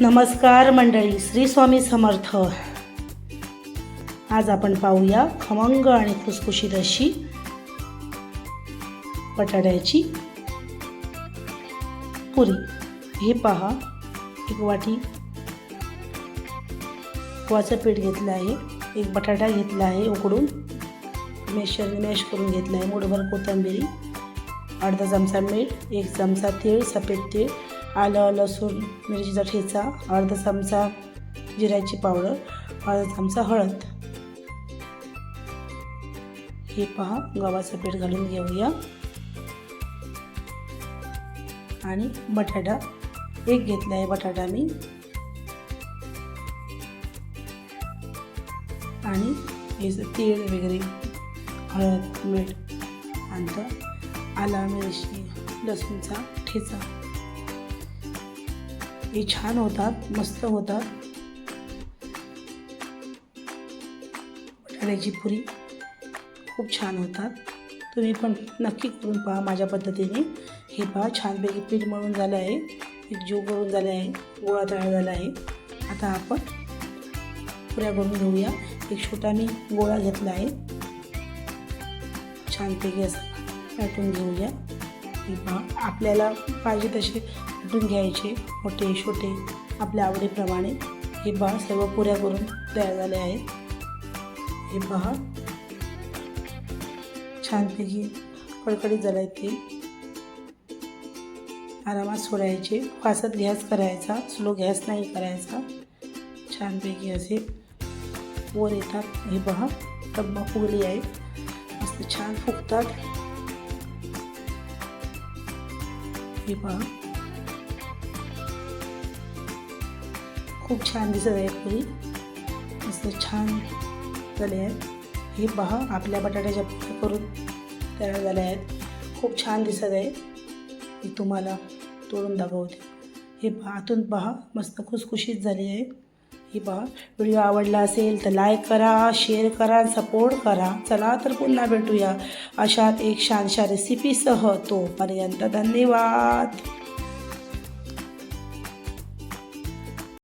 नमस्कार मंडळी, श्री स्वामी समर्थ. आज आपण पाहूया खमंग आणि खुसखुशीत अशी बटाट्याची पुरी. हे पहा, एक वाटी गव्हाचं पीठ घेतलं आहे, एक बटाटा घेतला आहे उकडून मॅश करून घेतला आहे, मूठभर कोथिंबीर, अर्धा चमचा मीठ, एक चमचा तीळ, सफेद तीळ, आलं लसूण मिरचीचा ठेचा, अर्धा चमचा जिऱ्याची पावडर, अर्धा चमचा हळद. हे पहा, गव्हाचं पीठ घालून घेऊया. आणि बटाटा एक घेतला आहे बटाटा मी, आणि हे तीळ वगैरे, हळद, मीठ, नंतर आला मिरची लसूणचा ठेचा. हे छान होतात, मस्त होतात. बटाट्याची पुरी खूप छान होतात. तुम्ही पण नक्की करून पहा माझ्या पद्धतीने. हे पहा, छानपैकी पीठ मळून झालं आहे, एक जीव करून झाले आहे, गोळा तयार झाला आहे. आता आपण पुऱ्या करून घेऊया. एक छोटा मी गोळा घेतला आहे, छानपैकी असं लाटून घेऊया. हे पहा, आपल्याला पाहिजे तसे लाटून घ्यायचे, मोठे छोटे आपल्या आवडीप्रमाणे. हे पहा, सर्व पुऱ्या करून तयार झाले आहेत. हे पहा, छानपैकी कडकडीत झाले आहेत. ते आरामात सोडायचे, फासत गॅस करायचा, स्लो गॅस नाही करायचा. छानपैकी असे वर येतात. हे पहा, डब्बा फुगली आहे, मस्त छान फुगतात. हे पहा, खूप छान दिसत आहे पुरी, मस्त छान झाले आहेत. हे पहा, आपल्या बटाट्याच्या पुऱ्या करून तयार झाल्या आहेत. खूप छान दिसत आहे. मी तुम्हाला तोडून दाखवते. हे पहा, आतून पहा, मस्त खुसखुशीत झाली आहे. हे पहा, व्हिडिओ आवडला असेल तर लाईक करा, शेअर करा, सपोर्ट करा. चला तर पुन्हा भेटूया अशात एक छानशा रेसिपीसह. तोपर्यंत धन्यवाद.